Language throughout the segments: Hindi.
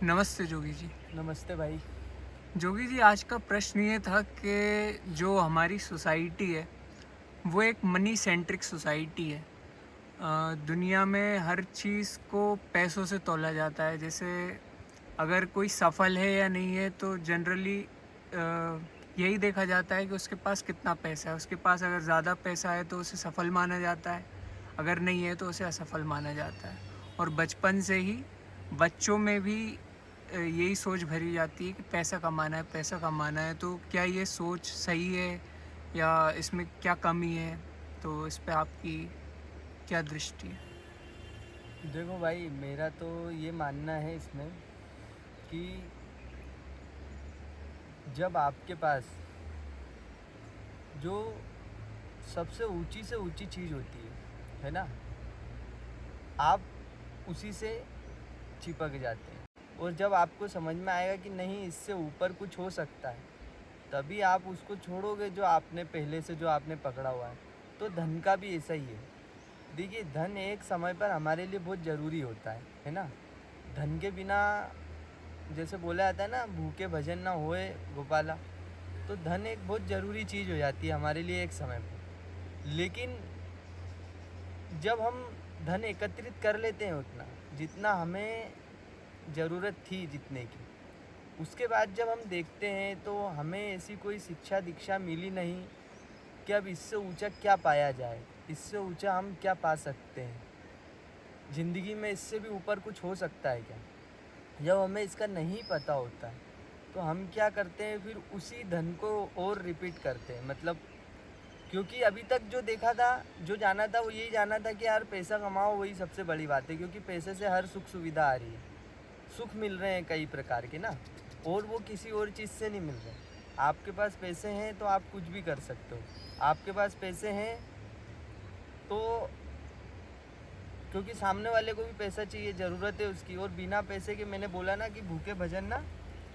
नमस्ते जोगी जी। नमस्ते भाई। जोगी जी, आज का प्रश्न ये था कि जो हमारी सोसाइटी है वो एक मनी सेंट्रिक सोसाइटी है। दुनिया में हर चीज़ को पैसों से तौला जाता है। जैसे अगर कोई सफल है या नहीं है तो जनरली यही देखा जाता है कि उसके पास कितना पैसा है। उसके पास अगर ज़्यादा पैसा है तो उसे सफल माना जाता है, अगर नहीं है तो उसे असफल माना जाता है। और बचपन से ही बच्चों में भी यही सोच भरी जाती है कि पैसा कमाना है, पैसा कमाना है। तो क्या ये सोच सही है या इसमें क्या कमी है? तो इस पे आपकी क्या दृष्टि है? देखो भाई, मेरा तो ये मानना है इसमें कि जब आपके पास जो सबसे ऊंची से ऊंची चीज़ होती है ना, आप उसी से चिपक जाते हैं। और जब आपको समझ में आएगा कि नहीं, इससे ऊपर कुछ हो सकता है, तभी आप उसको छोड़ोगे जो आपने पहले से जो आपने पकड़ा हुआ है। तो धन का भी ऐसा ही है। देखिए, धन एक समय पर हमारे लिए बहुत ज़रूरी होता है ना। धन के बिना, जैसे बोला जाता है ना, भूखे भजन ना होए गोपाला। तो धन एक बहुत ज़रूरी चीज़ हो जाती है हमारे लिए एक समय पर। लेकिन जब हम धन एकत्रित कर लेते हैं उतना जितना हमें ज़रूरत थी जितने की, उसके बाद जब हम देखते हैं तो हमें ऐसी कोई शिक्षा दीक्षा मिली नहीं कि अब इससे ऊंचा क्या पाया जाए, इससे ऊंचा हम क्या पा सकते हैं ज़िंदगी में, इससे भी ऊपर कुछ हो सकता है क्या। जब हमें इसका नहीं पता होता है तो हम क्या करते हैं, फिर उसी धन को और रिपीट करते हैं। मतलब क्योंकि अभी तक जो देखा था, जो जाना था, वो यही जाना था कि यार पैसा कमाओ, वही सबसे बड़ी बात है। क्योंकि पैसे से हर सुख सुविधा आ रही है, सुख मिल रहे हैं कई प्रकार के ना, और वो किसी और चीज़ से नहीं मिल रहे। आपके पास पैसे हैं तो आप कुछ भी कर सकते हो। आपके पास पैसे हैं तो क्योंकि सामने वाले को भी पैसा चाहिए, ज़रूरत है उसकी। और बिना पैसे के, मैंने बोला ना कि भूखे भजन ना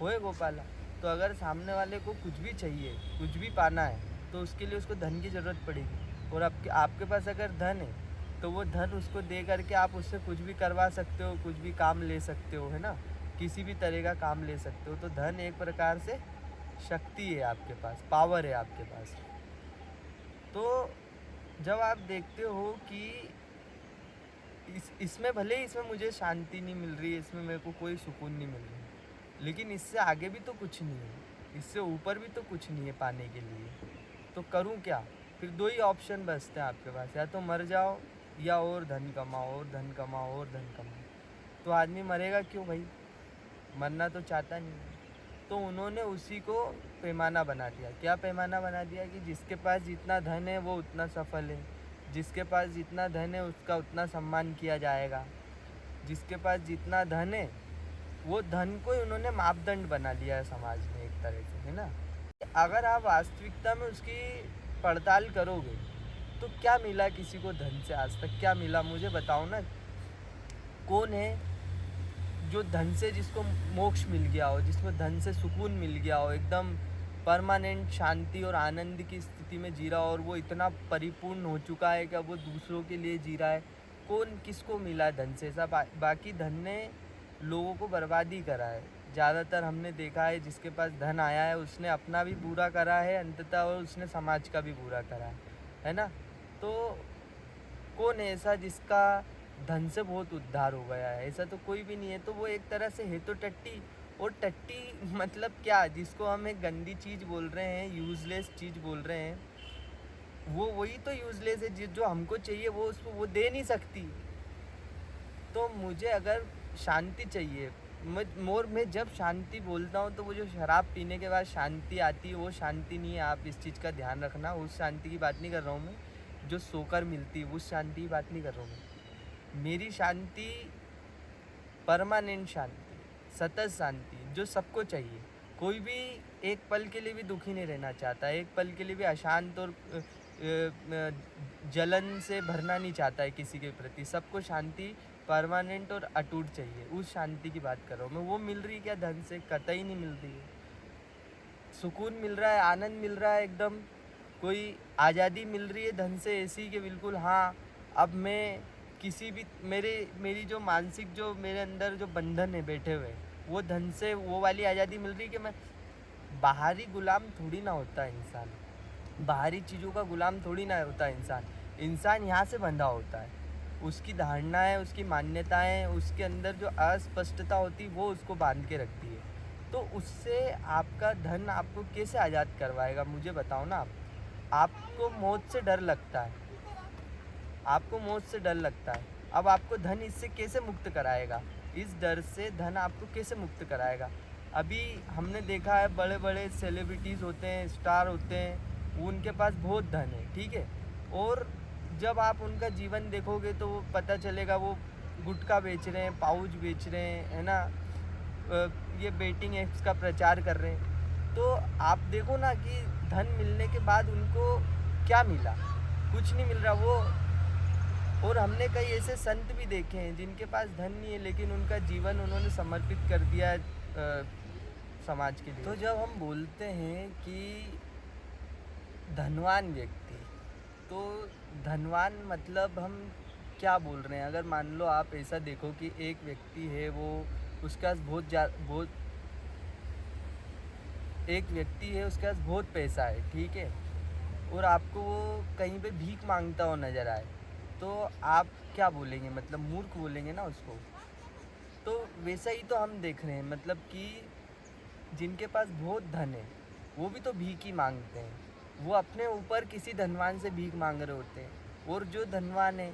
होए गोपाला। तो अगर सामने वाले को कुछ भी चाहिए, कुछ भी पाना है, तो उसके लिए उसको धन की ज़रूरत पड़ेगी। और आपके पास अगर धन है तो वो धन उसको दे करके आप उससे कुछ भी करवा सकते हो, कुछ भी काम ले सकते हो, है ना। किसी भी तरह का काम ले सकते हो। तो धन एक प्रकार से शक्ति है आपके पास, पावर है आपके पास। तो जब आप देखते हो कि इसमें भले ही इसमें मुझे शांति नहीं मिल रही है, इसमें मेरे को कोई सुकून नहीं मिल रहा है, लेकिन इससे आगे भी तो कुछ नहीं है, इससे ऊपर भी तो कुछ नहीं है पाने के लिए। तो करूं क्या? फिर दो ही ऑप्शन बचते हैं आपके पास, या तो मर जाओ या और धन कमाओ, और धन कमाओ, और धन कमाओ। तो आदमी मरेगा क्यों भाई? मरना तो चाहता नहीं है। तो उन्होंने उसी को पैमाना बना दिया। क्या पैमाना बना दिया? कि जिसके पास जितना धन है वो उतना सफल है, जिसके पास जितना धन है उसका उतना सम्मान किया जाएगा, जिसके पास जितना धन है, वो धन को ही उन्होंने मापदंड बना लिया है समाज में एक तरह से, है ना। अगर आप वास्तविकता में उसकी पड़ताल करोगे तो क्या मिला किसी को धन से? आज तक क्या मिला मुझे बताओ ना। कौन है जो धन से, जिसको मोक्ष मिल गया हो, जिसमें धन से सुकून मिल गया हो, एकदम परमानेंट शांति और आनंद की स्थिति में जी रहा हो, और वो इतना परिपूर्ण हो चुका है कि अब वो दूसरों के लिए जी रहा है? कौन, किसको मिला धन से ऐसा? बाकी धन ने लोगों को बर्बाद ही करा है। ज़्यादातर हमने देखा है, जिसके पास धन आया है उसने अपना भी बुरा करा है अंततः, और उसने समाज का भी बुरा करा है ना। तो कौन है ऐसा जिसका धन से बहुत उद्धार हो गया है? ऐसा तो कोई भी नहीं है। तो वो एक तरह से है तो टट्टी। और टट्टी मतलब क्या? जिसको हम एक गंदी चीज़ बोल रहे हैं, यूज़लेस चीज़ बोल रहे हैं, वो वही तो यूज़लेस है। जो हमको चाहिए वो उसको वो दे नहीं सकती। तो मुझे अगर शांति चाहिए, मैं जब शांति बोलता हूँ तो वो जो शराब पीने के बाद शांति आती है, वो शांति नहीं है। आप इस चीज़ का ध्यान रखना। उस शांति की बात नहीं कर रहा हूँ मैं, जो सोकर मिलती है, उस शांति की बात नहीं कर रहा हूँ मैं। मेरी शांति परमानेंट शांति, सतत शांति, जो सबको चाहिए। कोई भी एक पल के लिए भी दुखी नहीं रहना चाहता, एक पल के लिए भी अशांत और जलन से भरना नहीं चाहता है किसी के प्रति। सबको शांति परमानेंट और अटूट चाहिए। उस शांति की बात कर रहा हूँ मैं। वो मिल रही क्या धन से? कतई नहीं मिल रही है। सुकून मिल रहा है, आनंद मिल रहा है, एकदम कोई आज़ादी मिल रही है धन से ऐसी कि बिल्कुल हाँ, अब मैं किसी भी मेरी जो मानसिक, जो मेरे अंदर जो बंधन है बैठे हुए, वो धन से वो वाली आज़ादी मिल रही कि मैं बाहरी गुलाम थोड़ी ना होता है इंसान, बाहरी चीज़ों का गुलाम थोड़ी ना होता है इंसान। इंसान यहाँ से बंधा होता है, उसकी धारणाएं, उसकी मान्यताएं, उसके अंदर जो अस्पष्टता होती वो उसको बांध के रखती है। तो उससे आपका धन आपको कैसे आज़ाद करवाएगा, मुझे बताओ ना आप। आपको मौत से डर लगता है, आपको मौत से डर लगता है, अब आपको धन इससे कैसे मुक्त कराएगा, इस डर से धन आपको कैसे मुक्त कराएगा। अभी हमने देखा है बड़े बड़े सेलिब्रिटीज़ होते हैं, स्टार होते हैं, उनके पास बहुत धन है, ठीक है, और जब आप उनका जीवन देखोगे तो वो पता चलेगा वो गुटखा बेच रहे हैं, पाउच बेच रहे हैं, है ना, ये बेटिंग एप्स का प्रचार कर रहे हैं। तो आप देखो ना कि धन मिलने के बाद उनको क्या मिला, कुछ नहीं मिल रहा वो। और हमने कई ऐसे संत भी देखे हैं जिनके पास धन नहीं है लेकिन उनका जीवन उन्होंने समर्पित कर दिया है समाज के लिए। तो जब हम बोलते हैं कि धनवान व्यक्ति, तो धनवान मतलब हम क्या बोल रहे हैं। अगर मान लो आप ऐसा देखो कि एक व्यक्ति है, वो उसके पास बहुत एक व्यक्ति है, उसके पास बहुत पैसा है, ठीक है, और आपको वो कहीं पे भीख मांगता हो नज़र आए, तो आप क्या बोलेंगे, मतलब मूर्ख बोलेंगे ना उसको। तो वैसा ही तो हम देख रहे हैं, मतलब कि जिनके पास बहुत धन है वो भी तो भीख ही मांगते हैं, वो अपने ऊपर किसी धनवान से भीख मांग रहे होते हैं, और जो धनवान है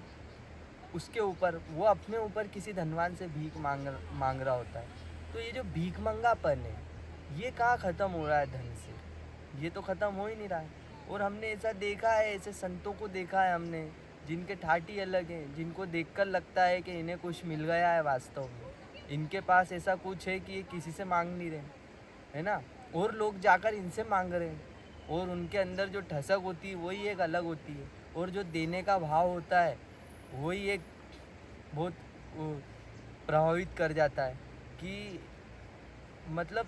उसके ऊपर वो अपने ऊपर किसी धनवान से भीख मांग रहा होता है। तो ये जो भीख मंगापन है ये कहाँ ख़त्म हो रहा है धन से, ये तो ख़त्म हो ही नहीं रहा है। और हमने ऐसा देखा है, ऐसे संतों को देखा है हमने जिनके ठाठ ही अलग हैं, जिनको देखकर लगता है कि इन्हें कुछ मिल गया है वास्तव में, इनके पास ऐसा कुछ है कि ये किसी से मांग नहीं रहे, है ना, और लोग जाकर इनसे मांग रहे हैं, और उनके अंदर जो ठसक होती है वही एक अलग होती है, और जो देने का भाव होता है वही एक बहुत प्रभावित कर जाता है कि मतलब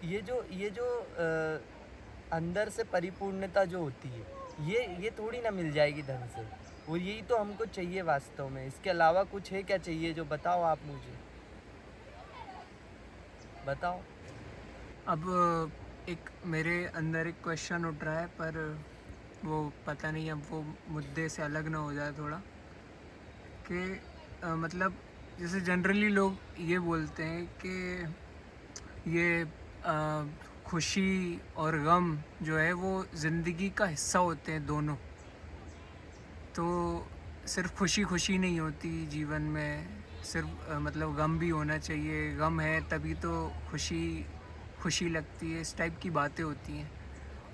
ये जो अंदर से परिपूर्णता जो होती है ये थोड़ी ना मिल जाएगी धन से, और यही तो हमको चाहिए वास्तव में। इसके अलावा कुछ है क्या चाहिए जो बताओ आप मुझे, बताओ। अब एक मेरे अंदर एक क्वेश्चन उठ रहा है, पर वो पता नहीं अब वो मुद्दे से अलग ना हो जाए थोड़ा, कि मतलब जैसे जनरली लोग ये बोलते हैं कि ये खुशी और गम जो है वो ज़िंदगी का हिस्सा होते हैं दोनों। तो सिर्फ खुशी खुशी नहीं होती जीवन में, सिर्फ मतलब गम भी होना चाहिए, गम है तभी तो खुशी खुशी लगती है, इस टाइप की बातें होती हैं।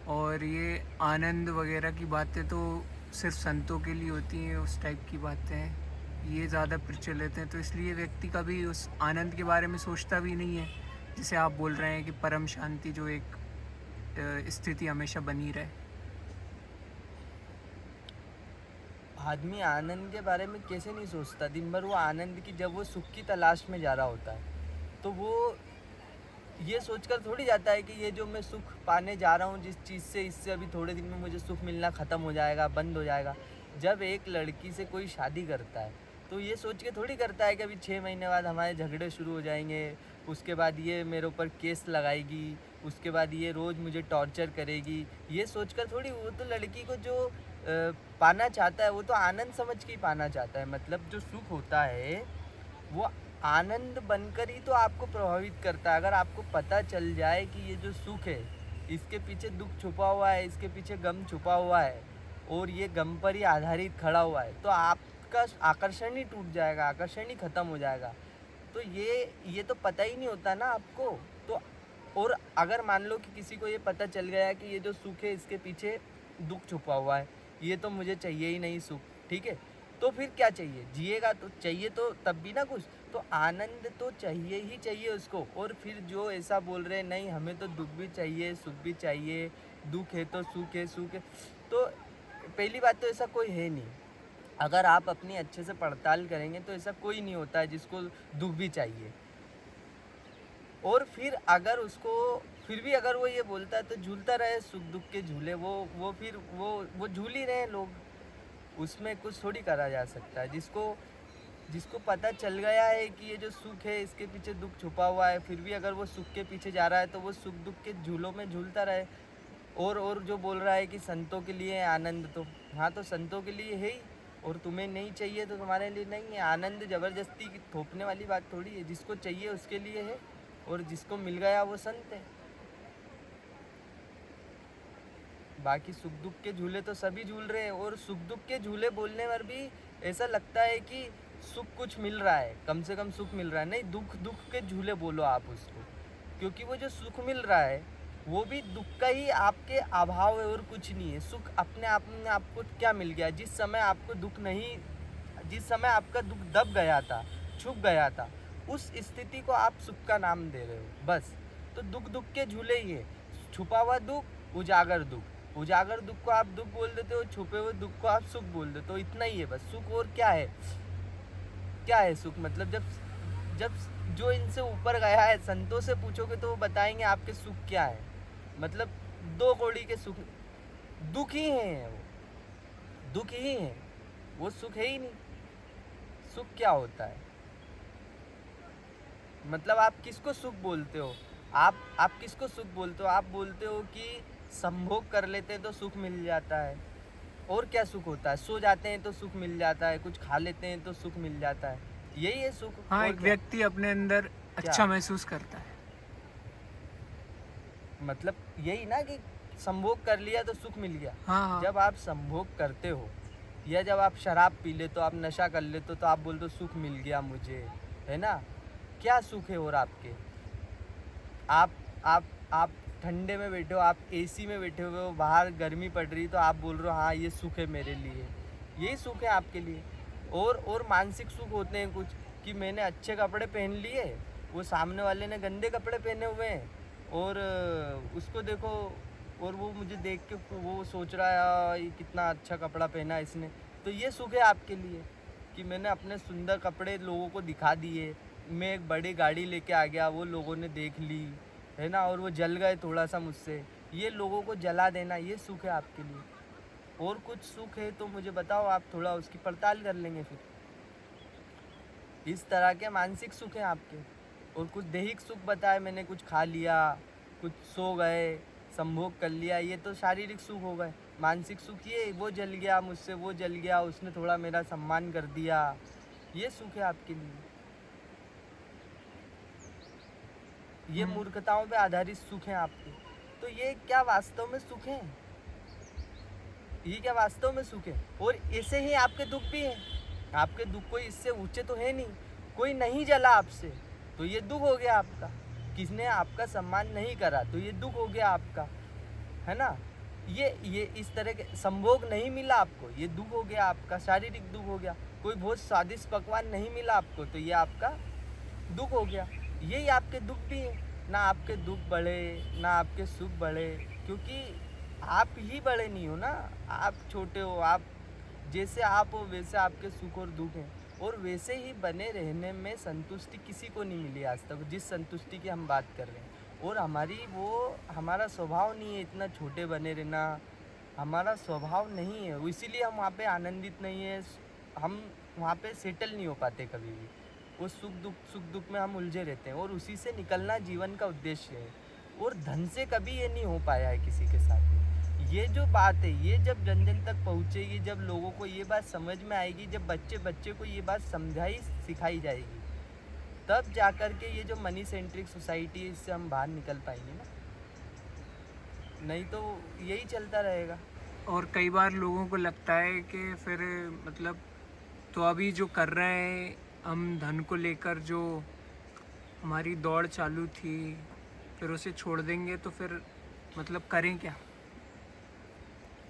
और ये आनंद वगैरह की बातें तो सिर्फ संतों के लिए होती हैं, उस टाइप की बातें ये ज़्यादा प्रचलित हैं, तो इसलिए व्यक्ति कभी उस आनंद के बारे में सोचता भी नहीं है, जिसे आप बोल रहे हैं कि परम शांति जो एक स्थिति हमेशा बनी रहे। आदमी आनंद के बारे में कैसे नहीं सोचता, दिन भर वो आनंद की, जब वो सुख की तलाश में जा रहा होता है तो वो ये सोचकर थोड़ी जाता है कि ये जो मैं सुख पाने जा रहा हूँ जिस चीज़ से, इससे अभी थोड़े दिन में मुझे सुख मिलना ख़त्म हो जाएगा, बंद हो जाएगा। जब एक लड़की से कोई शादी करता है तो ये सोच के थोड़ी करता है कि अभी 6 महीने बाद हमारे झगड़े शुरू हो जाएंगे, उसके बाद ये मेरे ऊपर केस लगाएगी, उसके बाद ये रोज़ मुझे टॉर्चर करेगी, ये सोचकर थोड़ी। वो तो लड़की को जो पाना चाहता है वो तो आनंद समझ के ही पाना चाहता है, मतलब जो सुख होता है वो आनंद बनकर ही तो आपको प्रभावित करता है। अगर आपको पता चल जाए कि ये जो सुख है इसके पीछे दुख छुपा हुआ है, इसके पीछे गम छुपा हुआ है, और ये गम पर ही आधारित खड़ा हुआ है, तो आपका आकर्षण ही टूट जाएगा, आकर्षण ही ख़त्म हो जाएगा। तो ये तो पता ही नहीं होता ना आपको। तो और अगर मान लो कि किसी को ये पता चल गया कि ये जो सुख है इसके पीछे दुख छुपा हुआ है, ये तो मुझे चाहिए ही नहीं सुख, ठीक है, तो फिर क्या चाहिए, जिएगा तो चाहिए तो तब भी ना कुछ, तो आनंद तो चाहिए ही चाहिए उसको। और फिर जो ऐसा बोल रहे हैं नहीं हमें तो दुख भी चाहिए सुख भी चाहिए, दुख है तो सुख है, सुख है, तो पहली बात तो ऐसा कोई है नहीं। अगर आप अपनी अच्छे से पड़ताल करेंगे तो ऐसा कोई नहीं होता है जिसको दुख भी चाहिए। और फिर अगर उसको फिर भी अगर वो ये बोलता है तो झूलता रहे सुख दुख के झूले, वो फिर वो झूल ही रहे हैं लोग, उसमें कुछ थोड़ी करा जा सकता है। जिसको जिसको पता चल गया है कि ये जो सुख है इसके पीछे दुख छुपा हुआ है, फिर भी अगर वो सुख के पीछे जा रहा है तो वो सुख दुख के झूलों में झूलता रहे। और जो बोल रहा है कि संतों के लिए है आनंद, तो हाँ, तो संतों के लिए है ही, और तुम्हें नहीं चाहिए तो तुम्हारे लिए नहीं है। आनंद ज़बरदस्ती की थोपने वाली बात थोड़ी है, जिसको चाहिए उसके लिए है, और जिसको मिल गया वो संत है। बाकी सुख दुख के झूले तो सभी झूल रहे हैं, और सुख दुख के झूले बोलने पर भी ऐसा लगता है कि सुख कुछ मिल रहा है, कम से कम सुख मिल रहा है। नहीं, दुख दुख के झूले बोलो आप उसको, क्योंकि वो जो सुख मिल रहा है वो भी दुख का ही आपके अभाव है और कुछ नहीं है। सुख अपने आप में आपको क्या मिल गया? जिस समय आपको दुख नहीं, जिस समय आपका दुख दब गया था, छुप गया था, उस स्थिति को आप सुख का नाम दे रहे हो बस। तो दुख दुख के झूले ही है, छुपा हुआ दुख, उजागर दुख। उजागर दुख को आप दुख बोल देते हो, छुपे हुए दुख को आप सुख बोल देते हो, इतना ही है बस सुख। और क्या है? क्या है सुख? मतलब जब जब जो इनसे ऊपर गया है, संतों से पूछोगे तो वो बताएंगे आपके सुख क्या है। मतलब दो कौड़ी के सुख, दुख ही है वो, दुख ही है वो, सुख है ही नहीं। सुख क्या होता है? मतलब आप किसको सुख बोलते हो? आप किसको सुख बोलते हो? आप बोलते हो कि संभोग कर लेते हैं तो सुख मिल जाता है। और क्या सुख होता है? सो जाते हैं तो सुख मिल जाता है, कुछ खा लेते हैं तो सुख मिल जाता है, यही है सुख। हाँ, और एक क्या? व्यक्ति अपने अंदर क्या? अच्छा महसूस करता है। मतलब यही ना कि संभोग कर लिया तो सुख मिल गया। हाँ हाँ। जब आप संभोग करते हो, या जब आप शराब पी लेते हो, आप नशा कर लेते हो, तो आप बोलते हो सुख मिल गया मुझे, है ना? क्या सुख है? और आपके आप आप ठंडे में बैठे हो, आप एसी में बैठे हुए हो, बाहर गर्मी पड़ रही, तो आप बोल रहे हो हाँ ये सुख है मेरे लिए, यही सुख है आपके लिए। और मानसिक सुख होते हैं कुछ, कि मैंने अच्छे कपड़े पहन लिए, वो सामने वाले ने गंदे कपड़े पहने हुए हैं, और उसको देखो, और वो मुझे देख के वो सोच रहा है ये कितना अच्छा कपड़ा पहना इसने, तो ये सुख है आपके लिए कि मैंने अपने सुंदर कपड़े लोगों को दिखा दिए, मैं एक बड़ी गाड़ी लेके आ गया, वो लोगों ने देख ली, है ना, और वो जल गए थोड़ा सा मुझसे, ये लोगों को जला देना, ये सुख है आपके लिए। और कुछ सुख है तो मुझे बताओ, आप थोड़ा उसकी पड़ताल कर लेंगे फिर। इस तरह के मानसिक सुख हैं आपके। और कुछ दैहिक सुख बताए मैंने, कुछ खा लिया, कुछ सो गए, संभोग कर लिया, ये तो शारीरिक सुख हो गए। मानसिक सुख ये, वो जल गया मुझसे, वो जल गया, उसने थोड़ा मेरा सम्मान कर दिया, ये सुख है आपके लिए। ये मूर्खताओं पे आधारित सुख है आपके। तो ये क्या वास्तव में सुख है? ये क्या वास्तव में सुख है? और ऐसे ही आपके दुख भी हैं। आपके दुख कोई इससे ऊंचे तो है नहीं। कोई नहीं जला आपसे तो ये दुख हो गया आपका। किसने आपका सम्मान नहीं करा तो ये दुख हो गया आपका, है ना? ये इस तरह के संभोग नहीं मिला आपको, ये दुख हो गया आपका, शारीरिक दुख हो गया। कोई बहुत स्वादिष्ट पकवान नहीं मिला आपको तो ये आपका दुख हो गया। यही आपके दुख भी हैं। ना आपके दुख बढ़े ना आपके सुख बढ़े, क्योंकि आप ही बड़े नहीं हो ना, आप छोटे हो। आप जैसे आप हो वैसे आपके सुख और दुख हैं, और वैसे ही बने रहने में संतुष्टि किसी को नहीं मिली आज तक, जिस संतुष्टि की हम बात कर रहे हैं। और हमारा स्वभाव नहीं है इतना छोटे बने रहना, हमारा स्वभाव नहीं है, इसीलिए हम वहाँ पे आनंदित नहीं है, हम वहाँ पे सेटल नहीं हो पाते कभी भी। वो सुख दुख में हम उलझे रहते हैं, और उसी से निकलना जीवन का उद्देश्य है। और धन से कभी ये नहीं हो पाया है किसी के साथ में। ये जो बात है, ये जब जन जन तक पहुँचेगी, जब लोगों को ये बात समझ में आएगी, जब बच्चे को ये बात समझाई सिखाई जाएगी, तब जाकर के ये जो मनी सेंट्रिक सोसाइटी है इससे हम बाहर निकल पाएंगे ना, नहीं तो यही चलता रहेगा। और कई बार लोगों को लगता है कि फिर मतलब तो अभी जो कर रहे हैं हम धन को लेकर, जो हमारी दौड़ चालू थी, फिर उसे छोड़ देंगे तो फिर मतलब करें क्या?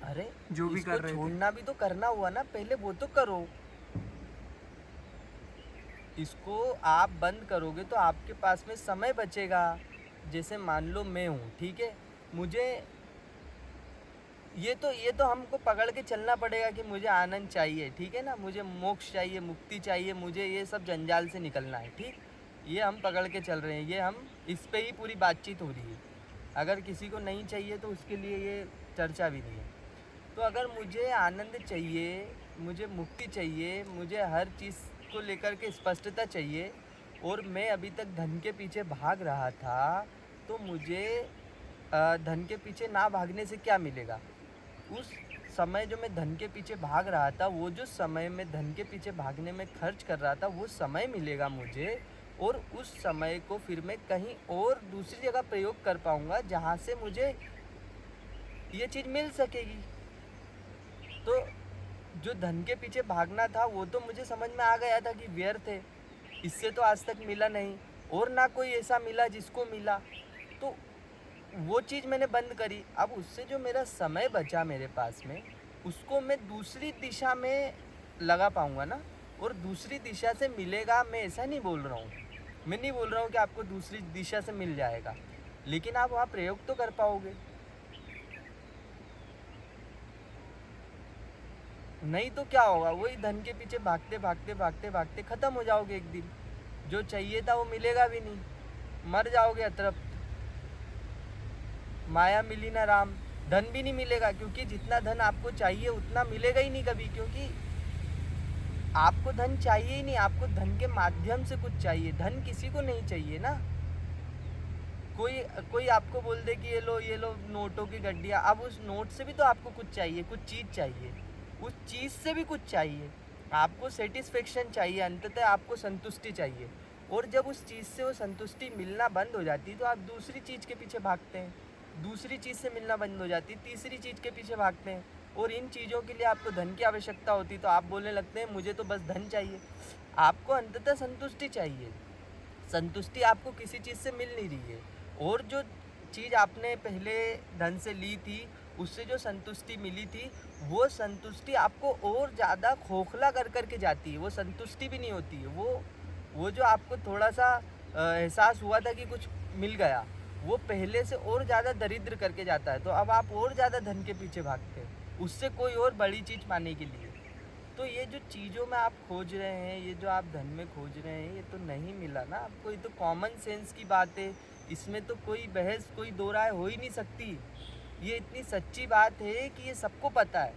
अरे जो भी इसको कर रहे थे। छोड़ना भी तो करना हुआ ना, पहले वो तो करो। इसको आप बंद करोगे तो आपके पास में समय बचेगा। जैसे मान लो मैं हूँ, ठीक है, मुझे ये तो हमको पकड़ के चलना पड़ेगा कि मुझे आनंद चाहिए, ठीक है ना, मुझे मोक्ष चाहिए, मुक्ति चाहिए, मुझे ये सब जंजाल से निकलना है, ठीक। ये हम पकड़ के चल रहे हैं, ये हम इस पे ही पूरी बातचीत हो रही है। अगर किसी को नहीं चाहिए तो उसके लिए ये चर्चा भी नहीं है। तो अगर मुझे आनंद चाहिए, मुझे मुक्ति चाहिए, मुझे हर चीज़ को लेकर के स्पष्टता चाहिए। और मैं अभी तक धन के पीछे भाग रहा था, तो मुझे धन के पीछे ना भागने से क्या मिलेगा? उस समय जो मैं धन के पीछे भाग रहा था, वो जो समय मैं धन के पीछे भागने में खर्च कर रहा था, वो समय मिलेगा मुझे, और उस समय को फिर मैं कहीं और दूसरी जगह प्रयोग कर पाऊंगा जहाँ से मुझे ये चीज़ मिल सकेगी। तो जो धन के पीछे भागना था वो तो मुझे समझ में आ गया था कि व्यर्थ है, इससे तो आज तक मिला नहीं, और ना कोई ऐसा मिला जिसको मिला, तो वो चीज़ मैंने बंद करी। अब उससे जो मेरा समय बचा मेरे पास में, उसको मैं दूसरी दिशा में लगा पाऊंगा ना, और दूसरी दिशा से मिलेगा। मैं ऐसा नहीं बोल रहा हूँ, मैं नहीं बोल रहा हूँ कि आपको दूसरी दिशा से मिल जाएगा, लेकिन आप वहाँ प्रयोग तो कर पाओगे। नहीं तो क्या होगा, वही धन के पीछे भागते भागते भागते भागते ख़त्म हो जाओगे एक दिन। जो चाहिए था वो मिलेगा भी नहीं, मर जाओगे अतृप्त। माया मिली ना राम, धन भी नहीं मिलेगा, क्योंकि जितना धन आपको चाहिए उतना मिलेगा ही नहीं कभी, क्योंकि आपको धन चाहिए ही नहीं। आपको धन के माध्यम से कुछ चाहिए, धन किसी को नहीं चाहिए ना। कोई कोई आपको बोल दे कि ये लो नोटों की गड्डियाँ, अब उस नोट से भी तो आपको कुछ चाहिए, कुछ चीज़ चाहिए, उस चीज़ से भी कुछ चाहिए, आपको सेटिस्फेक्शन चाहिए, अंततः आपको संतुष्टि चाहिए। और जब उस चीज़ से वो संतुष्टि मिलना बंद हो जाती है, तो आप दूसरी चीज़ के पीछे भागते हैं, दूसरी चीज़ से मिलना बंद हो जाती है, तीसरी चीज़ के पीछे भागते हैं, और इन चीज़ों के लिए आपको धन की आवश्यकता होती है, तो आप बोलने लगते हैं मुझे तो बस धन चाहिए। आपको अंततः संतुष्टि चाहिए, संतुष्टि आपको किसी चीज़ से मिल नहीं रही है, और जो चीज़ आपने पहले धन से ली थी, उससे जो संतुष्टि मिली थी, वो संतुष्टि आपको और ज़्यादा खोखला कर कर के जाती है, वो संतुष्टि भी नहीं होती है। वो जो आपको थोड़ा सा एहसास हुआ था कि कुछ मिल गया, वो पहले से और ज़्यादा दरिद्र करके जाता है। तो अब आप और ज़्यादा धन के पीछे भागते हैं, उससे कोई और बड़ी चीज़ पाने के लिए। तो ये जो चीज़ों में आप खोज रहे हैं, ये जो आप धन में खोज रहे हैं, ये तो नहीं मिला ना आपको। ये तो कॉमन सेंस की बात है, इसमें तो कोई बहस, कोई दो राय हो ही नहीं सकती। ये इतनी सच्ची बात है कि ये सबको पता है,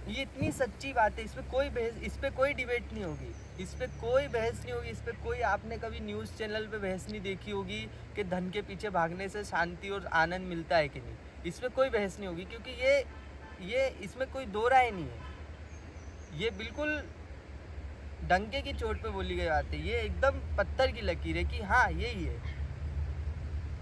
ये इतनी सच्ची बात है, इसमें कोई बहस, इस पर कोई डिबेट नहीं होगी, इस पर कोई बहस नहीं होगी, इस पर कोई, आपने कभी न्यूज़ चैनल पे बहस नहीं देखी होगी कि धन के पीछे भागने से शांति और आनंद मिलता है कि नहीं। इस पर कोई बहस नहीं होगी, क्योंकि ये इसमें कोई दो राय नहीं है। ये बिल्कुल डंके की चोट पे बोली गई बात है, ये एकदम पत्थर की लकीर है कि हाँ यही है।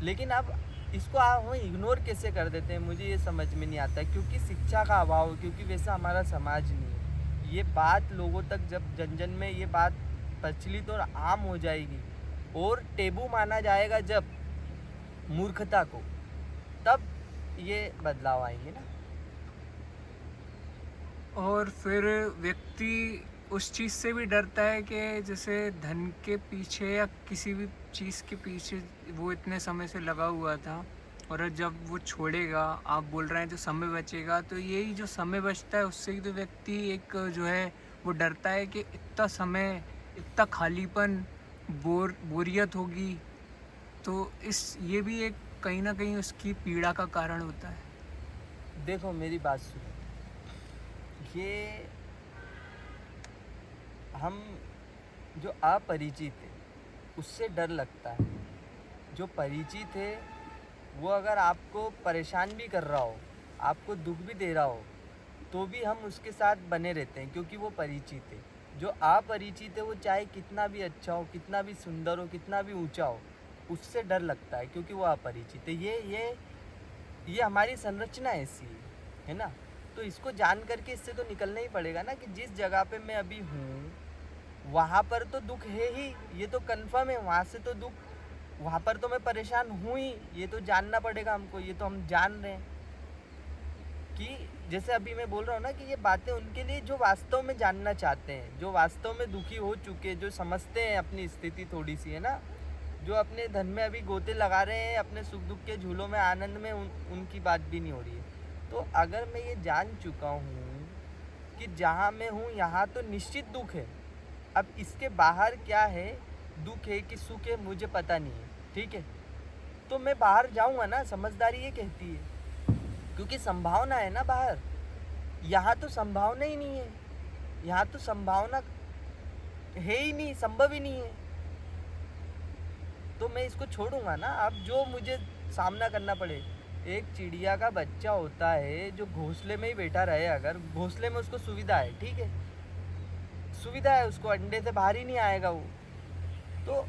लेकिन अब इसको हम इग्नोर कैसे कर देते हैं, मुझे ये समझ में नहीं आता, क्योंकि शिक्षा का अभाव है, क्योंकि वैसा हमारा समाज नहीं है। ये बात लोगों तक जब जन जन में ये बात प्रचलित और आम हो जाएगी, और टेबू माना जाएगा जब मूर्खता को, तब ये बदलाव आएंगे ना। और फिर व्यक्ति उस चीज़ से भी डरता है कि जैसे धन के पीछे या किसी भी चीज़ के पीछे वो इतने समय से लगा हुआ था, और जब वो छोड़ेगा, आप बोल रहे हैं जो समय बचेगा, तो यही जो समय बचता है उससे ही तो व्यक्ति एक जो है वो डरता है कि इतना समय, इतना खालीपन, बोरियत होगी। तो ये भी एक कहीं ना कहीं उसकी पीड़ा का कारण होता है। देखो मेरी बात सुनो, ये हम जो अपरिचित है उससे डर लगता है। जो परिचित है वो अगर आपको परेशान भी कर रहा हो, आपको दुख भी दे रहा हो, तो भी हम उसके साथ बने रहते हैं, क्योंकि वो परिचित है। जो अपरिचित है वो चाहे कितना भी अच्छा हो, कितना भी सुंदर हो, कितना भी ऊंचा हो, उससे डर लगता है, क्योंकि वो अपरिचित है। ये हमारी संरचना ऐसी है ना। तो इसको जान करके इससे तो निकलना ही पड़ेगा ना, कि जिस जगह पे मैं अभी हूँ वहाँ पर तो दुख है ही, ये तो कंफर्म है। वहाँ से तो दुख, वहाँ पर तो मैं परेशान हूँ ही, ये तो जानना पड़ेगा हमको, ये तो हम जान रहे हैं। कि जैसे अभी मैं बोल रहा हूँ ना, कि ये बातें उनके लिए जो वास्तव में जानना चाहते हैं, जो वास्तव में दुखी हो चुके, जो समझते हैं अपनी स्थिति थोड़ी सी है ना, जो अपने धन में अभी गोते लगा रहे हैं, अपने सुख दुख के झूलों में आनंद में, उनकी बात भी नहीं हो रही है। तो अगर मैं ये जान चुका हूँ कि जहाँ मैं हूँ यहाँ तो निश्चित दुख है, अब इसके बाहर क्या है, दुख है कि सुख है, मुझे पता नहीं है, ठीक है, तो मैं बाहर जाऊँगा ना, समझदारी ये कहती है, क्योंकि संभावना है ना बाहर। यहाँ तो संभावना ही नहीं है, यहाँ तो संभावना है ही नहीं, संभव ही नहीं है, तो मैं इसको छोड़ूंगा ना। अब जो मुझे सामना करना पड़े, एक चिड़िया का बच्चा होता है जो घोंसले में ही बैठा रहे, अगर घोंसले में उसको सुविधा है, ठीक है, सुविधा है, उसको अंडे से बाहर ही नहीं आएगा वो। तो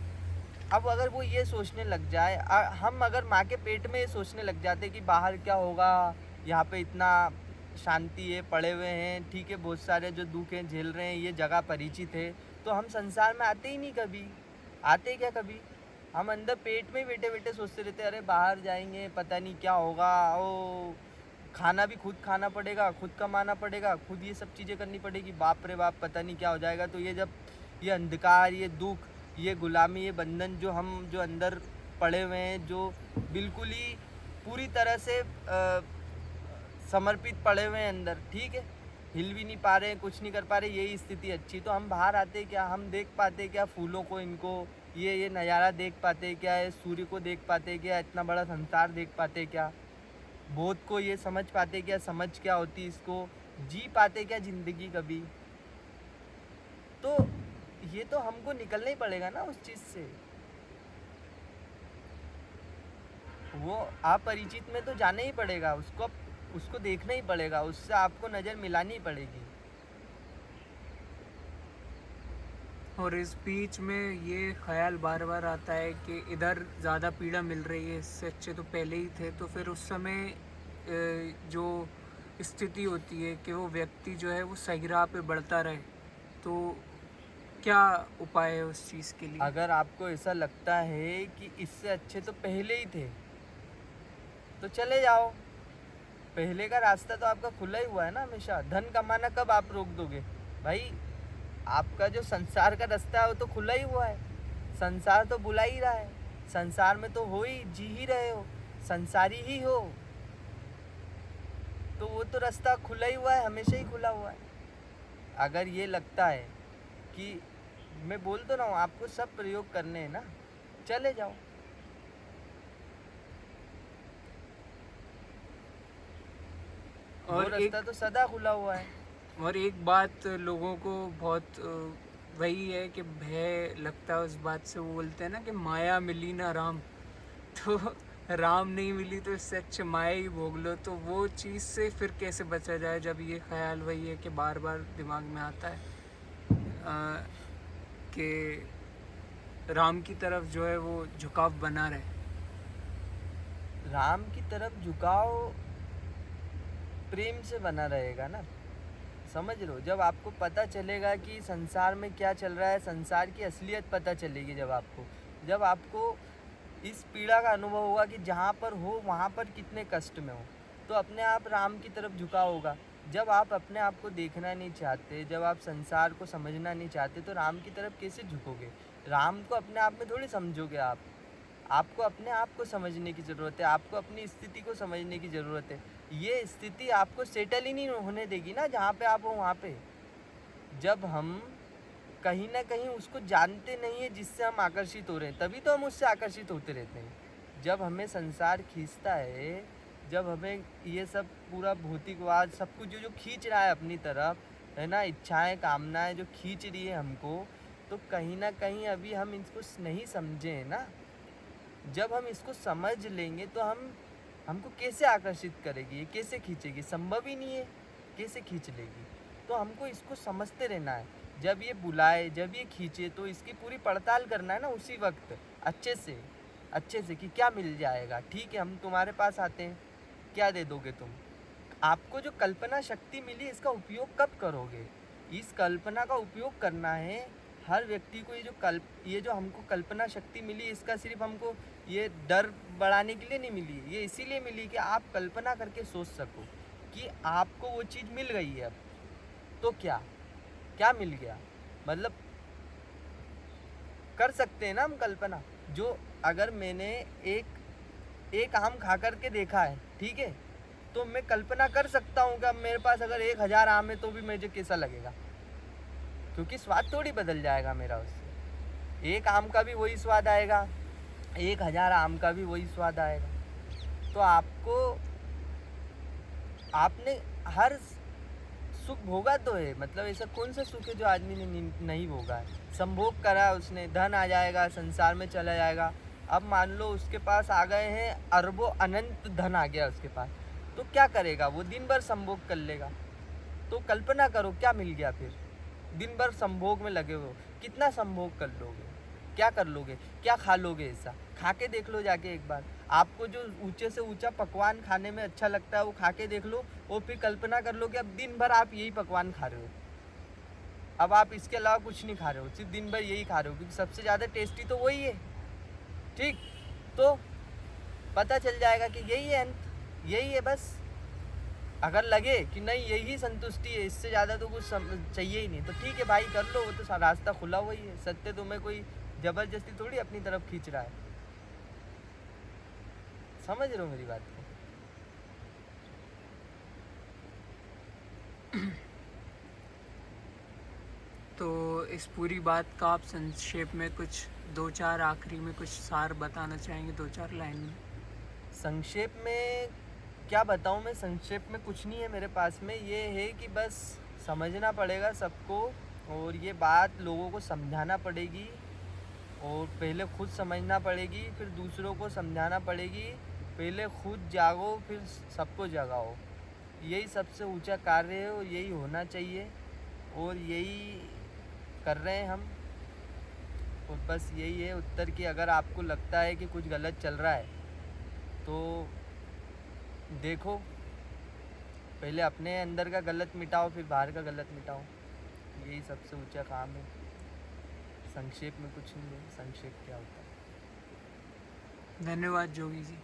अब अगर वो ये सोचने लग जाए, हम अगर माँ के पेट में ये सोचने लग जाते कि बाहर क्या होगा, यहाँ पे इतना शांति है, पड़े हुए हैं, ठीक है, बहुत सारे जो दुख हैं झेल रहे हैं, ये जगह परिचित है, तो हम संसार में आते ही नहीं कभी। आते क्या कभी? हम अंदर पेट में बैठे बैठे सोचते रहते, अरे बाहर जाएंगे पता नहीं क्या होगा, ओ खाना भी खुद खाना पड़ेगा, खुद कमाना पड़ेगा, खुद ये सब चीज़ें करनी पड़ेगी, बाप रे बाप पता नहीं क्या हो जाएगा। तो ये जब ये अंधकार, ये दुख, ये गुलामी, ये बंधन जो हम जो अंदर पड़े हुए हैं, जो बिल्कुल ही पूरी तरह से समर्पित पड़े हुए हैं अंदर, ठीक है, हिल भी नहीं पा रहे हैं, कुछ नहीं कर पा रहे, यही स्थिति अच्छी। तो हम बाहर आते क्या, हम देख पाते क्या फूलों को, इनको, ये नज़ारा देख पाते क्या, ये सूर्य को देख पाते क्या, इतना बड़ा संसार देख पाते क्या, बोध को ये समझ पाते क्या, समझ क्या होती, इसको जी पाते क्या ज़िंदगी कभी? तो ये तो हमको निकलना ही पड़ेगा ना उस चीज़ से। वो अपरिचित में तो जाना ही पड़ेगा, उसको देखना ही पड़ेगा, उससे आपको नज़र मिलानी पड़ेगी। और इस बीच में ये ख्याल बार बार आता है कि इधर ज़्यादा पीड़ा मिल रही है, इससे अच्छे तो पहले ही थे। तो फिर उस समय जो स्थिति होती है कि वो व्यक्ति जो है वो सही राह पे बढ़ता रहे, तो क्या उपाय है उस चीज़ के लिए? अगर आपको ऐसा लगता है कि इससे अच्छे तो पहले ही थे, तो चले जाओ। पहले का रास्ता तो आपका खुला ही हुआ है ना हमेशा। धन कमाना कब आप रोक दोगे भाई? आपका जो संसार का रास्ता है वो तो खुला ही हुआ है, संसार तो बुला ही रहा है, संसार में तो हो ही, जी ही रहे हो, संसारी ही हो, तो वो तो रास्ता खुला ही हुआ है, हमेशा ही खुला हुआ है। अगर ये लगता है कि मैं बोल तो रहा हूँ आपको सब प्रयोग करने हैं ना, चले जाओ। वो और रास्ता तो सदा खुला हुआ है। और एक बात लोगों को बहुत वही है कि भय लगता है उस बात से। वो बोलते हैं ना कि माया मिली ना राम, तो राम नहीं मिली तो इससे अच्छे माया ही भोग लो। तो वो चीज़ से फिर कैसे बचा जाए जब ये ख्याल वही है कि बार बार दिमाग में आता है कि राम की तरफ जो है वो झुकाव बना रहे। राम की तरफ झुकाव प्रेम से बना रहेगा ना, समझ लो। जब आपको पता चलेगा कि संसार में क्या चल रहा है, संसार की असलियत पता चलेगी, जब आपको इस पीड़ा का अनुभव होगा कि जहाँ पर हो वहाँ पर कितने कष्ट में हो, तो अपने आप राम की तरफ झुकाव होगा। जब आप अपने आप को देखना नहीं चाहते, जब आप संसार को समझना नहीं चाहते, तो राम की तरफ कैसे झुकोगे? राम को अपने आप में थोड़ी समझोगे आप। आपको अपने आप को समझने की ज़रूरत है, आपको अपनी स्थिति को समझने की ज़रूरत है। ये स्थिति आपको सेटल ही नहीं होने देगी ना जहाँ पे आप हो वहाँ पे। जब हम कहीं ना कहीं उसको जानते नहीं है जिससे हम आकर्षित हो रहे हैं, तभी तो हम उससे आकर्षित होते रहते हैं। जब हमें संसार खींचता है, जब हमें ये सब पूरा भौतिकवाद सब कुछ जो खींच रहा है अपनी तरफ, है ना, इच्छाएं कामनाएं जो खींच रही है हमको, तो कहीं ना कहीं अभी हम इसको नहीं समझे हैं ना। जब हम इसको समझ लेंगे तो हमको कैसे आकर्षित करेगी, ये कैसे खींचेगी? संभव ही नहीं है, कैसे खींच लेगी? तो हमको इसको समझते रहना है। जब ये बुलाए, जब ये खींचे, तो इसकी पूरी पड़ताल करना है ना उसी वक्त, अच्छे से कि क्या मिल जाएगा। ठीक है, हम तुम्हारे पास आते हैं, क्या दे दोगे तुम? आपको जो कल्पना शक्ति मिली, इसका उपयोग कब करोगे? इस कल्पना का उपयोग करना है हर व्यक्ति को। ये जो हमको कल्पना शक्ति मिली, इसका सिर्फ हमको ये डर बढ़ाने के लिए नहीं मिली, ये इसीलिए मिली कि आप कल्पना करके सोच सको कि आपको वो चीज़ मिल गई है। अब तो क्या मिल गया, मतलब कर सकते हैं ना हम कल्पना। जो अगर मैंने एक आम खा करके देखा है, ठीक है, तो मैं कल्पना कर सकता हूँ कि अब मेरे पास अगर 1000 आम है तो भी मुझे कैसा लगेगा, क्योंकि स्वाद थोड़ी बदल जाएगा मेरा उससे। एक आम का भी वही स्वाद आएगा, 1000 आम का भी वही स्वाद आएगा। तो आपने हर सुख भोगा तो है, मतलब ऐसा कौन सा सुख है जो आदमी ने नहीं भोगा है। संभोग करा उसने, धन आ जाएगा, संसार में चला जाएगा। अब मान लो उसके पास आ गए हैं अरबों अनंत धन आ गया उसके पास, तो क्या करेगा वो? दिन भर संभोग कर लेगा। तो कल्पना करो क्या मिल गया फिर। दिन भर संभोग में लगे हो, कितना संभोग कर लोगे, क्या कर लोगे, क्या खा लोगे? ऐसा खा के देख लो जाके एक बार। आपको जो ऊंचे से ऊंचा पकवान खाने में अच्छा लगता है वो खा के देख लो, और फिर कल्पना कर लो कि अब दिन भर आप यही पकवान खा रहे हो। अब आप इसके अलावा कुछ नहीं खा रहे हो, सिर्फ दिन भर यही खा रहे हो, क्योंकि सबसे ज़्यादा टेस्टी तो वही है। ठीक, तो पता चल जाएगा कि यही है अंत, यही है बस। अगर लगे कि नहीं यही संतुष्टि है, इससे ज़्यादा तो कुछ चाहिए ही नहीं, तो ठीक है भाई, कर लो, वो तो रास्ता खुला हुआ ही है। सत्य तुम्हें कोई ज़बरदस्ती थोड़ी अपनी तरफ खींच रहा है। समझ रहे हो मेरी बात को? तो इस पूरी बात का आप संक्षेप में कुछ 2-4 आखिरी में कुछ सार बताना चाहेंगे, 2-4 लाइन में? संक्षेप में क्या बताऊँ मैं? संक्षेप में कुछ नहीं है मेरे पास में। ये है कि बस समझना पड़ेगा सबको, और ये बात लोगों को समझाना पड़ेगी, और पहले खुद समझना पड़ेगी, फिर दूसरों को समझाना पड़ेगी। पहले खुद जागो, फिर सबको जगाओ। यही सबसे ऊंचा कार्य है, और यही होना चाहिए, और यही कर रहे हैं हम। और बस यही है उत्तर कि अगर आपको लगता है कि कुछ गलत चल रहा है तो देखो, पहले अपने अंदर का गलत मिटाओ, फिर बाहर का गलत मिटाओ। यही सबसे ऊंचा काम है। संक्षेप में कुछ नहीं है, संक्षेप क्या होता है। धन्यवाद जोगी जी।